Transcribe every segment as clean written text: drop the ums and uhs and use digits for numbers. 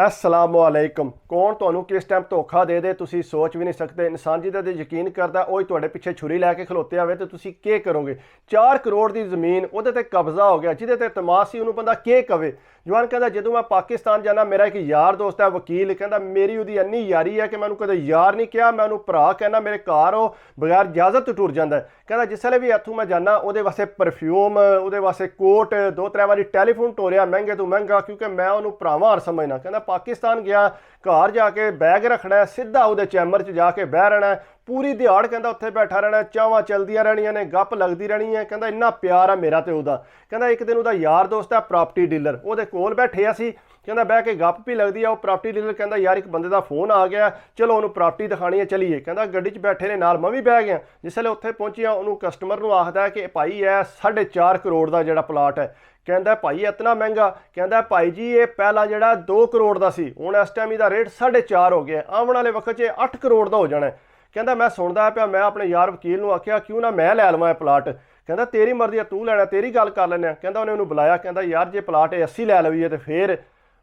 अस्सलामुअलैकुम। कौन ਤੁਹਾਨੂੰ किस टाइम ਧੋਖਾ ਦੇ ਦੇ ਤੁਸੀਂ सोच भी नहीं सकते। इंसान ਜਿਹਦੇ ਤੇ ਯਕੀਨ ਕਰਦਾ ਉਹ ਹੀ ਤੁਹਾਡੇ ਪਿੱਛੇ ਛੁਰੀ ਲੈ ਕੇ ਖਲੋਤੇ ਆਵੇ ਤੇ ਤੁਸੀਂ ਕੀ ਕਰੋਗੇ। 4 ਕਰੋੜ ਦੀ ਜ਼ਮੀਨ ਉਹਦੇ ਤੇ ਕਬਜ਼ਾ ਹੋ ਗਿਆ, ਜਿਹਦੇ ਤੇ ਤਮਾਸ਼ ਸੀ ਉਹਨੂੰ ਬੰਦਾ ਕੀ ਕਵੇ। ਜਵਾਨ ਕਹਿੰਦਾ ਜਦੋਂ ਮੈਂ ਪਾਕਿਸਤਾਨ ਜਾਣਾ ਮੇਰਾ ਇੱਕ ਯਾਰ ਦੋਸਤ ਹੈ ਵਕੀਲ, ਕਹਿੰਦਾ ਮੇਰੀ ਉਹਦੀ ਇੰਨੀ ਯਾਰੀ ਹੈ ਕਿ ਮੈਂ ਉਹਨੂੰ ਕਦੇ ਯਾਰ ਨਹੀਂ ਕਿਹਾ, ਮੈਂ ਉਹਨੂੰ ਭਰਾ ਕਹਿਣਾ। ਮੇਰੇ ਘਰ ਉਹ ਬਗੈਰ ਇਜਾਜ਼ਤ ਤੋਂ ਟੁਰ ਜਾਂਦਾ। ਕਹਿੰਦਾ ਜਿਸ ਵੇਲੇ ਵੀ ਇੱਥੋਂ ਮੈਂ ਜਾਣਾ ਉਹਦੇ ਵਾਸਤੇ ਪਰਫਿਊਮ, ਉਹਦੇ ਵਾਸਤੇ ਕੋਟ, 2-3 ਵਾਰੀ ਟੈਲੀਫੋਨ ਟੋਰਿਆ ਮਹਿੰਗੇ ਤੋਂ ਮਹਿੰਗਾ, ਕਿਉਂਕਿ ਮੈਂ ਉਹਨੂੰ ਭਰਾਵਾਂ ਸਮਝਣਾ। ਕਹਿੰਦਾ ਪਾਕਿस्तान गया, घर जाके बैग रखना है, सीधा वो चैम्बर च जाके बह रहना है, पूरी दिहाड़ कहता उत्थे बैठा रहना, चावां चलदियां रहनियां ने, गप लगदी रहनी है। कहता इन्ना प्यार है मेरा ते उहदा। कहता एक दिन उहदा यार दोस्त है प्रॉपर्टी डीलर, उहदे कोल बैठे असी, कहता बह के गप भी लगती है। वो प्रॉपर्टी डीलर कहता यार एक बंदे का फोन आ गया, चलो उन्होंने प्रॉपर्टी दिखानी है, चलीए। कहता गड्डी च बैठे ने नाल, मैं भी बह गया। जिसले उत्थे पहुंचिया उन्होंने कस्टमर नूं आखदा कि भाई है 4.5 करोड़ का जिहड़ा प्लाट है। कहता भाई इतना महंगा। कहता भाई जी ये पहला जो 2 करोड़ का सी, हुण इस टाइम इसका रेट 4.5 हो गया, आने वाले वक्त 8 करोड़ का हो जाना है। कहता मैं सुनता पाया, मैं अपने यार वकील नूं आख्या क्यों ना मैं लै लवां प्लाट। कहता तेरी मर्जी है, तू लैना, तेरी गल कर लैने। कहता उन्हें उन्होंने बुलाया, कहता यार जे प्लाट 80 लै लवीए तो फिर।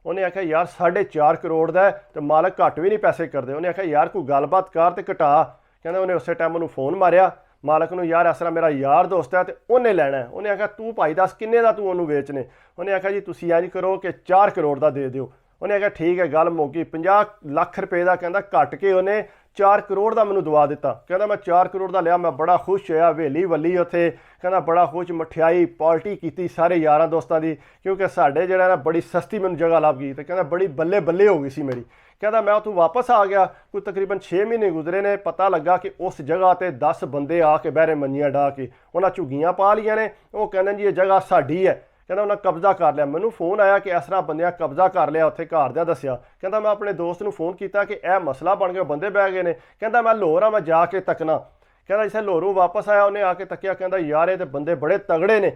उन्हें आख्या यार 4.5 करोड़ का है तो मालक घट भी नहीं पैसे करते। उन्हें आख्या यार कोई गलबात कर तो घटा। कहता उन्हें उस टाइम उन्होंने फोन मारिया मालक नूं, यार इस तरह मेरा यार दोस्त है तो उन्हें लैना है। उन्हें आख्या तू भाई दस किन्ने दा तू उन्होंने बेचने। उन्हें आख्या जी तुसीं इंज करो कि 4 करोड़ का दे दिओ। उन्हें आख्या ठीक है गल मुक्की। 50 लाख रुपए का कहता घट के उन्हें 4 करोड़ का मैनूं दवा दिता। कहता मैं 4 करोड़ का लिया, मैं बड़ा खुश होया, हवेली वली उत्थे। कहता बड़ा खुश, मठियाई पार्टी की सारे यारां दोस्तां दी, क्योंकि साडे जिहड़ा ना बड़ी सस्ती मैनूं जगह लभ गई। तो कहता बड़ी बल्ले बल्ले हो गई सी मेरी। कहता मैं उत्थों वापस आ गया, कोई तकरीबन 6 महीने गुजरे ने, पता लगा कि उस जगह ते 10 बंदे आके बहरे मंजियां डा के उन्हें झुग्गियां पा लिया ने। वो कहते जी ये जगह साडी है। कहता उन्हें कब्जा कर लिया। मैनू फोन आया कि इस तरह बंदियां कब्जा कर लिया, उत्थे घरदियां दस्सिया। कहता मैं अपने दोस्त नूं फोन किया कि यह मसला बन गया, बंदे बह गए ने। कहता मैं लाहौर आ, मैं जाके तकना। कहता जिसे लाहौरों वापस आया उन्हें आके तकिया, कहता यार ये तो बंदे बड़े तगड़े ने,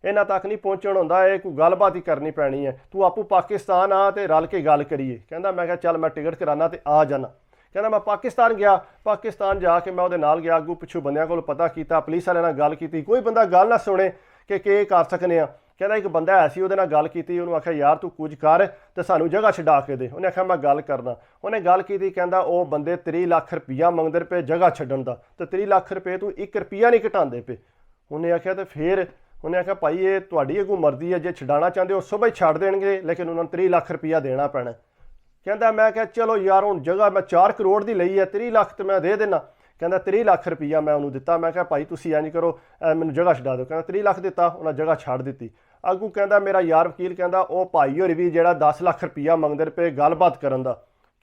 इन्हां तक नहीं पहुँचण हुंदा, ये कोई गलबात ही करनी पैनी है, तू आपू पाकिस्तान आ तो रल के गल करिए। कहता मैं चल मैं टिकट कराना तो आ जाना। कहता मैं पाकिस्तान गया, पाकिस्तान जाके मैं उहदे नाल गया, अगू पिछू बंदियां कोल पता किया, पुलिस वाले नाल गल की, कोई बंदा गल ना सुने कि कर सकने आ। कहता एक बंदा है सी, उहदे नाल गल की, उन्होंने आख्या यार तू कुछ कर तो सानू जगह छडा के दे। उन्हें आख्या मैं गल करना। उन्हें गल की, कहता वो बंदे 30 लाख रुपया मंगदे पे जगह छड्डण दा, तो 30 लाख रुपये तू 1 रुपया नहीं घटाते पे। उन्हें आख्या तो फिर। उन्हें आख्या भाई ये तुहाडी अगू मर्जी है, जे छडाना चाहते हो सुबह ही छड्ड देणगे, लेकिन उन्होंने 30 लाख रुपया देना पैना। कहता मैं क्या चलो यार हुण जगह मैं 4 करोड़ की लई है, 30 लाख तो मैं दे देना। कहता 30 लाख रुपया मैं उन्होंने दिता। मैं क्या भाई तुसीं इंज करो मैनूं जगह छडा दो। कहता 30 लाख दिता, उन्हें जगह छड्ड दित्ती। अगू कहता मेरा यार वकील कहता वो भाई होर भी जिहड़ा 10 लाख रुपया मंगदे पे गलबात करन दा।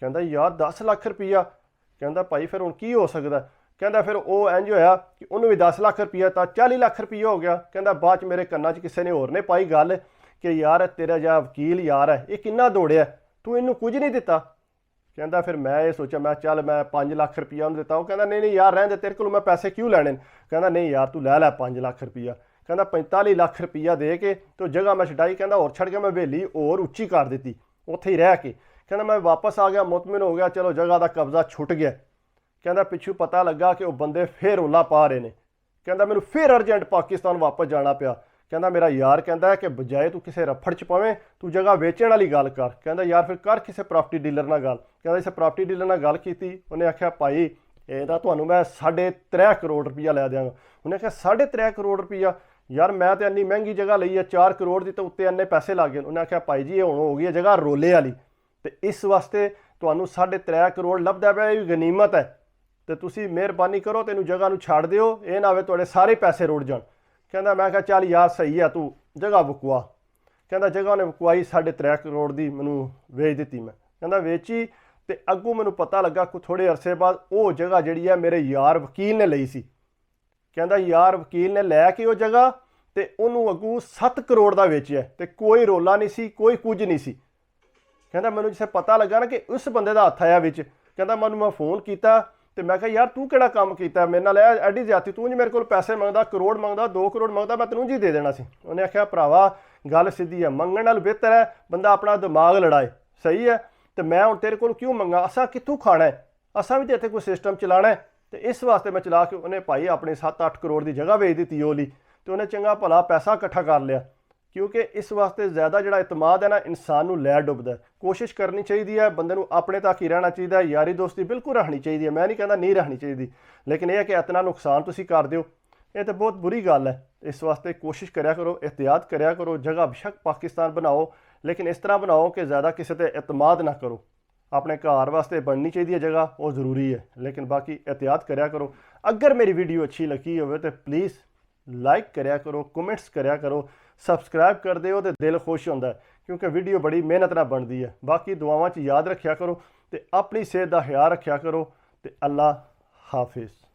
कहता यार 10 लाख रुपया। कहता भाई फिर हुण की हो सकदा। कहता फिर वो इंज होया कि उन्होंने भी 10 लाख रुपया था, 40 लाख रुपया हो गया। कहता बाद मेरे कन्ना च किसी ने होर ने पाई गल कि यार तेरा जा वकील यार है ये किन्ना दौड़िया, तू इनू कुछ नहीं दिता। कहता फिर मैं ये सोचा, मैं चल मैं 5 लाख रुपया उन्हें दिता। वो कहता नहीं यार रहने दे, तेरे को मैं पैसे क्यों लैने। कहता नहीं यार तू लै 5 लाख रुपया। कहता 45 लाख रुपया दे के तो जगह मैं छडाई। कहता होर छड़ के मैं हवेली होर उच्ची कर दी उत्थे ही रह के। कहता मैं वापस आ गया, मुतमिन हो गया, चलो जगह का कब्जा छुट गया। कहता पिछू पता लगा कि वो बंदे फिर रौला पा रहे हैं। कहता मैनू फिर अर्जेंट पाकिस्तान वापस जाना पिया। कहता मेरा यार कहता है कि बजाए तू किसी रफड़ च पवें तू जगह वेचण वाली गल कर। कहता यार फिर कर किसी प्रॉपर्टी डीलर नाल गल। कहता इस प्रॉपर्टी डीलर नाल गल की, उन्हें आख्या भाई ਇਹਦਾ ਤੁਹਾਨੂੰ मैं 3.5 करोड़ रुपया लै देंगा। उन्हें आख्या 3.5 करोड़ रुपया, यार मैं तो इन्नी महंगी जगह ली है 4 करोड़ की, तो उत्ते इन्ने पैसे लग गए। उन्हें आख्या भाई जी हुण हो गई है जगह रोले वाली, तो इस वास्ते तुहानू 3.5 करोड़ लभदा पिया, ये गनीमत है, तो तुसीं मेहरबानी करो तेनू जगह नूं छड्ड दिओ, ये ना होवे तुहाडे सारे पैसे रुड़ जाण। कहता मैं कहा चल यार सही है, तू जगह वकवा। कहता जगह उन्हें वकवाई 3.5 करोड़ की मैनू वेच दी। मैं कहता वेची तो अगों मैनू पता लगा कुछ थोड़े अरसे बाद वो जगह जिहड़ी है मेरे यार वकील ने लई सी। कहता यार वकील ने लैके वो जगह तो उन्होंने अगों 7 करोड़ का वेचिया, तो कोई रोला नहीं सी, कोई कुछ नहीं सी। कहता मैनू जिसे पता लगा ना कि उस बंदे का हथ आया विच। कहता मैं फोन किया तो मैं कहा यार तू किहड़ा काम कीता मेरे नाल, एडी ज्यादती, तू जी मेरे को पैसे मंगदा, करोड़ मंगदा, 2 करोड़ मंगदा, मैं तेनू जी दे देना सी। उन्हें आख्या भरावा गल सीधी है, मंगण नाल बेहतर है बंदा अपना दिमाग लड़ाए, सही है, तो मैं हुण तेरे को क्यों मंगा, असा कित्थों खाना है, असा भी तो इत्थे कोई सिस्टम चलाना है, तो इस वास्ते मैं चला के उन्हें भाई अपनी 7-8 करोड़ की जगह बेच दी ओली। तो उन्हें चंगा भला पैसा इकट्ठा कर लिया ਕਿਉਂਕਿ ਇਸ ਵਾਸਤੇ ਜ਼ਿਆਦਾ ਜਿਹੜਾ ਇਤਮਾਦ ਹੈ ਨਾ ਇਨਸਾਨ ਨੂੰ ਲੈ ਡੁੱਬਦਾ ਹੈ। ਕੋਸ਼ਿਸ਼ ਕਰਨੀ ਚਾਹੀਦੀ ਹੈ ਬੰਦੇ ਨੂੰ ਆਪਣੇ ਤੱਕ ਹੀ ਰਹਿਣਾ ਚਾਹੀਦਾ ਹੈ। ਯਾਰੀ ਦੋਸਤੀ ਬਿਲਕੁਲ ਰੱਖਣੀ ਚਾਹੀਦੀ ਹੈ, ਮੈਂ ਨਹੀਂ ਕਹਿੰਦਾ ਨਹੀਂ ਰੱਖਣੀ ਚਾਹੀਦੀ, ਲੇਕਿਨ ਇਹ ਹੈ ਕਿ ਇਤਨਾ ਨੁਕਸਾਨ ਤੁਸੀਂ ਕਰ ਦਿਓ, ਇਹ ਤਾਂ ਬਹੁਤ ਬੁਰੀ ਗੱਲ ਹੈ। ਇਸ ਵਾਸਤੇ ਕੋਸ਼ਿਸ਼ ਕਰਿਆ ਕਰੋ, एहतियात करिया करो। जगह बेशक पाकिस्तान बनाओ, लेकिन इस तरह बनाओ कि ज़्यादा किसी पर एतमाद ना करो। अपने घर वास्ते बननी चाहिए जगह, वो ज़रूरी है, लेकिन बाकी एहतियात करिया करो। अगर मेरी वीडियो अच्छी लगी हो तो प्लीज़ लाइक करिया करो, कमेंट्स करिया करो, सबसक्राइब कर दो तो दिल खुश होता है, क्योंकि वीडियो बड़ी मेहनत नाल बनती है। बाकी दुआवां च याद रखा करो तो अपनी सेहत का ख्याल रखा करो। तो अल्लाह हाफिज़।